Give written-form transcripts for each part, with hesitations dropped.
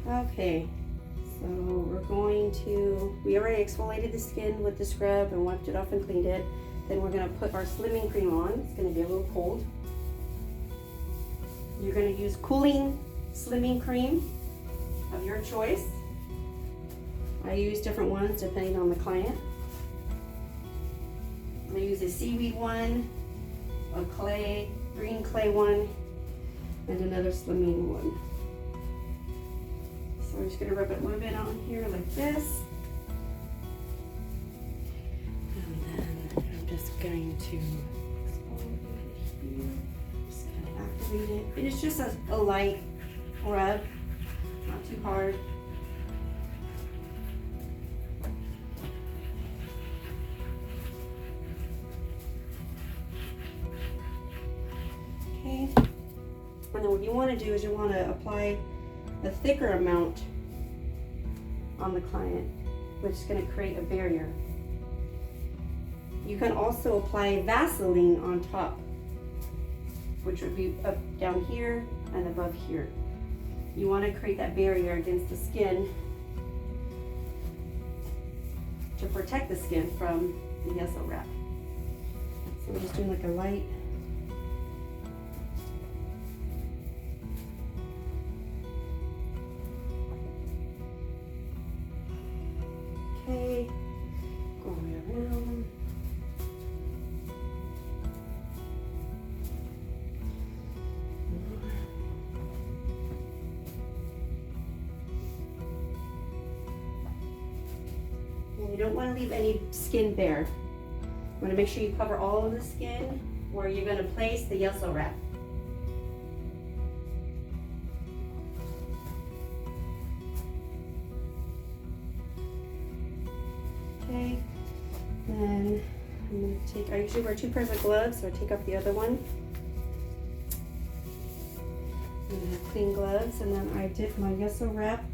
Okay, so we already exfoliated the skin with the scrub and wiped it off and cleaned it. Then we're gonna put our slimming cream on. It's gonna be a little cold. You're gonna use cooling slimming cream of your choice. I use different ones depending on the client. I'm gonna use a seaweed one, a green clay one, and another slimming one. So I'm just gonna rub it a little bit on here like this. And then I'm just going to exfoliate here. Just kind of activate it. And it's just a light rub, not too hard. Okay. And then what you want to do is you want to apply a thicker amount on the client, which is going to create a barrier. You can also apply Vaseline on top, which would be up down here and above here. You want to create that barrier against the skin to protect the skin from the yeso wrap. So we're just doing like a light. Okay, going around. And you don't want to leave any skin bare. You want to make sure you cover all of the skin where you're going to place the yeso wrap. Okay, then I'm going to take, I usually wear 2 pairs of gloves, so I take off the other one. I'm going to have clean gloves, and then I dip my yeso wrap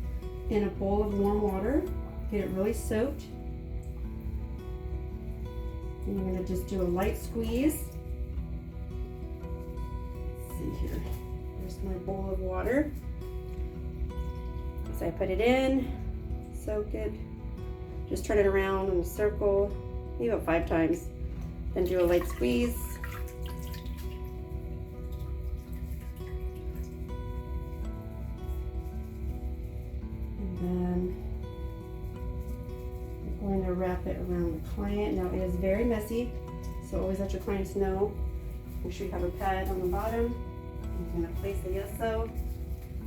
in a bowl of warm water, get it really soaked. And I'm going to just do a light squeeze. Let's see here, there's my bowl of water. So I put it in, soak it. Just turn it around in a circle, maybe about 5 times. Then do a light squeeze. And then I'm going to wrap it around the client. Now it is very messy, so always let your clients know. Make sure you have a pad on the bottom. I'm going to place the yeso,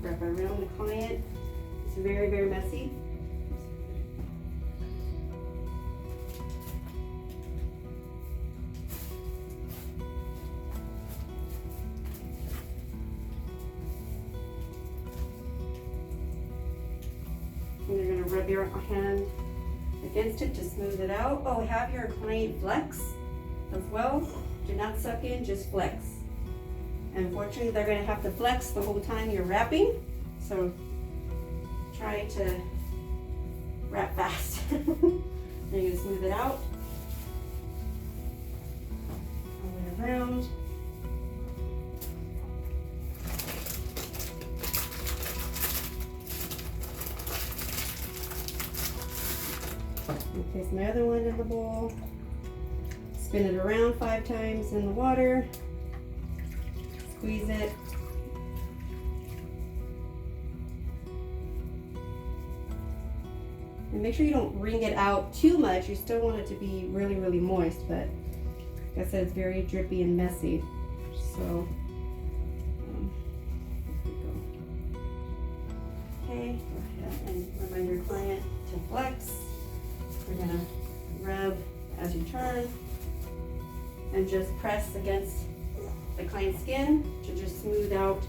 wrap it around the client. It's very, very messy. And you're going to rub your hand against it to smooth it out. Oh, have your client flex as well. Do not suck in, just flex. And unfortunately, they're going to have to flex the whole time you're wrapping. So try to wrap fast. Then you're going to smooth it out. All the way around. Place my other one in the bowl. Spin it around 5 times in the water. Squeeze it. And make sure you don't wring it out too much. You still want it to be really, really moist, but like I said, it's very drippy and messy. So, here we go. Okay, go ahead and remind your client to flex. We're gonna rub as you turn and just press against the client's skin to just smooth out.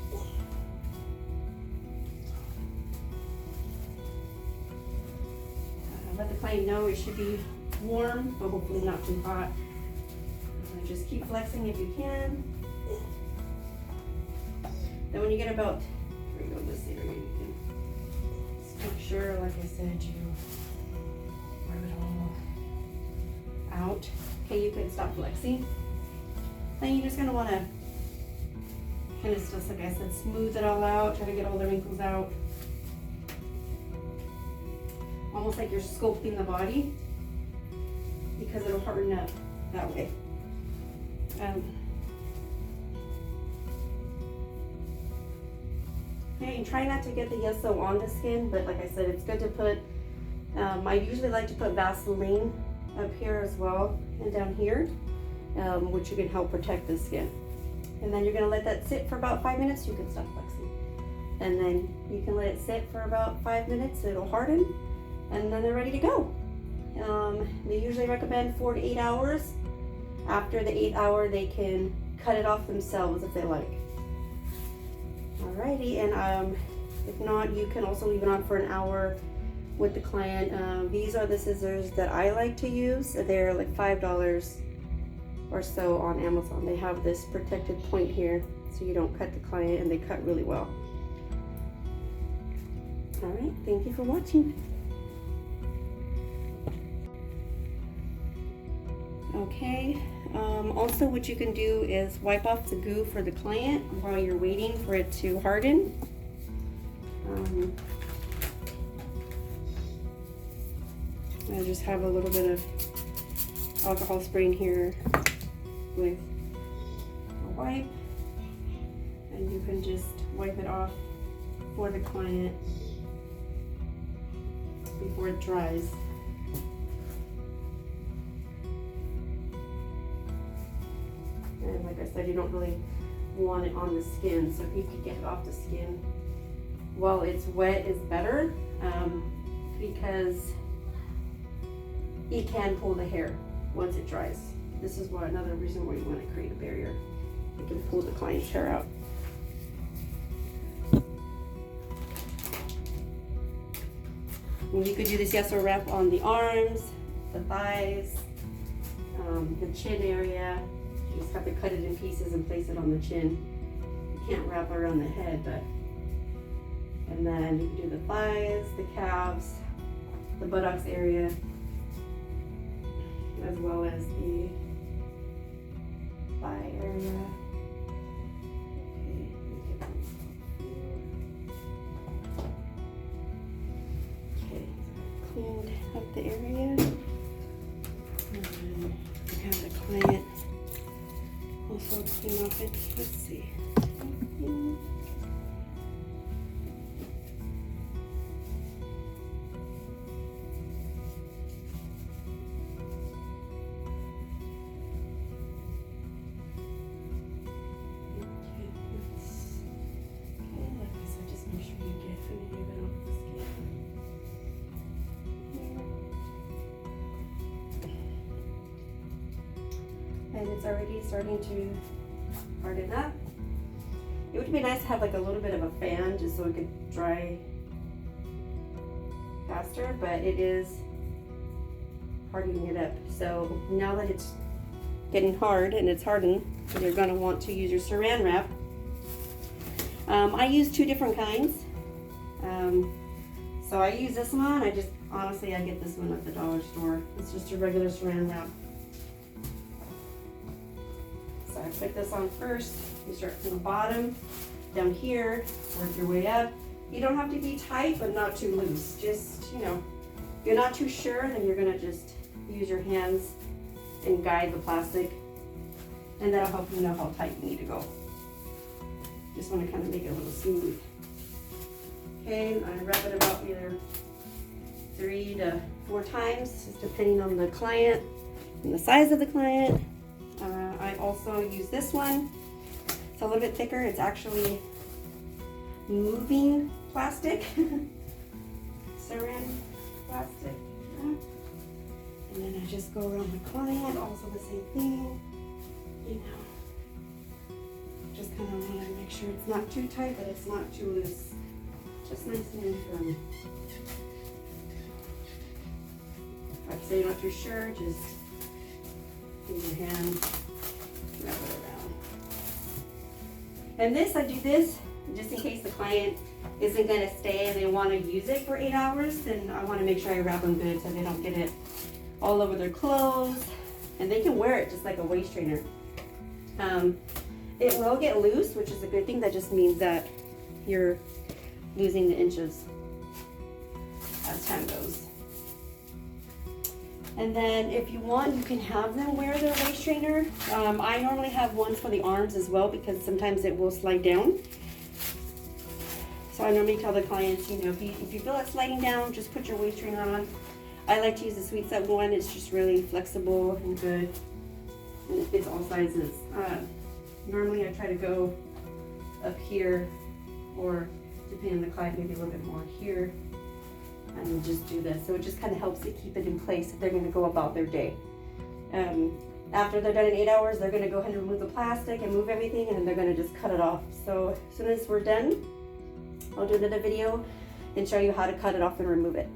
Let the client know it should be warm, but hopefully not too hot. And just keep flexing if you can. Then when you get about, here we go, this area, you can just make sure, like I said, you rub it all out. Okay, you can stop flexing. Then you're just gonna wanna kind of just, like I said, smooth it all out, try to get all the wrinkles out. almost like you're sculpting the body, because it'll harden up that way. Okay, and try not to get the yeso on the skin, but like I said, it's good to put, I usually like to put Vaseline up here as well and down here, which can help protect the skin. And then you're gonna let that sit for about 5 minutes. You can stop flexing. And then you can let it sit for about 5 minutes. It'll harden, and then they're ready to go. They usually recommend 4 to 8 hours. After the 8th hour, they can cut it off themselves if they like. Alrighty, and if not, you can also leave it on for an hour with the client. These are the scissors that I like to use. They're like $5 or so on Amazon. They have this protected point here so you don't cut the client, and they cut really well. Alright, thank you for watching. Okay, also what you can do is wipe off the goo for the client while you're waiting for it to harden. I just have a little bit of alcohol spray in here with a wipe, and you can just wipe it off for the client before it dries. And like I said, you don't really want it on the skin, so if you could get it off the skin while it's wet is better, because it can pull the hair once it dries. This is another reason why you want to create a barrier. It can pull the client's hair out. And you could do this yeso wrap on the arms, the thighs, the chin area. You just have to cut it in pieces and place it on the chin. You can't wrap around the head, but. And then you can do the thighs, the calves, the buttocks area, as well as the thigh area. Okay, so cleaned up the area. And then I have the client also clean off it. Let's see. And it's already starting to harden up. It would be nice to have like a little bit of a fan just so it could dry faster, but it is hardening it up. So now that it's getting hard and it's hardened, you're going to want to use your saran wrap. I use 2 different kinds. So I use this one. Honestly, I get this one at the dollar store. It's just a regular saran wrap. So I put this on first. You start from the bottom, down here, work your way up. You don't have to be tight, but not too loose. Just, if you're not too sure, then you're gonna just use your hands and guide the plastic, and that'll help you know how tight you need to go. Just want to kind of make it a little smooth. Okay, and I wrap it about either 3 to 4 times, just depending on the client and the size of the client. I also use this one. It's a little bit thicker. It's actually moving plastic, seren plastic. And then I just go around the client, also the same thing. Just kind of want to make sure it's not too tight, but it's not too loose. Just nice and firm. Like I say, you're not too sure, just use your hand, wrap it around. And this, I do this just in case the client isn't going to stay and they want to use it for 8 hours, then I want to make sure I wrap them good so they don't get it all over their clothes. And they can wear it just like a waist trainer. It will get loose, which is a good thing. That just means that you're losing the inches as time goes. And then if you want, you can have them wear their waist trainer. I normally have ones for the arms as well because sometimes it will slide down. So I normally tell the clients, you know, if you feel it sliding down, just put your waist trainer on. I like to use the Sweet Set one. It's just really flexible and good. And it fits all sizes. Normally I try to go up here, or depending on the client, maybe a little bit more here. And just do this. So it just kind of helps to keep it in place if they're going to go about their day. After they're done in 8 hours, they're going to go ahead and remove the plastic and move everything, and then they're going to just cut it off. So as soon as we're done, I'll do another video and show you how to cut it off and remove it.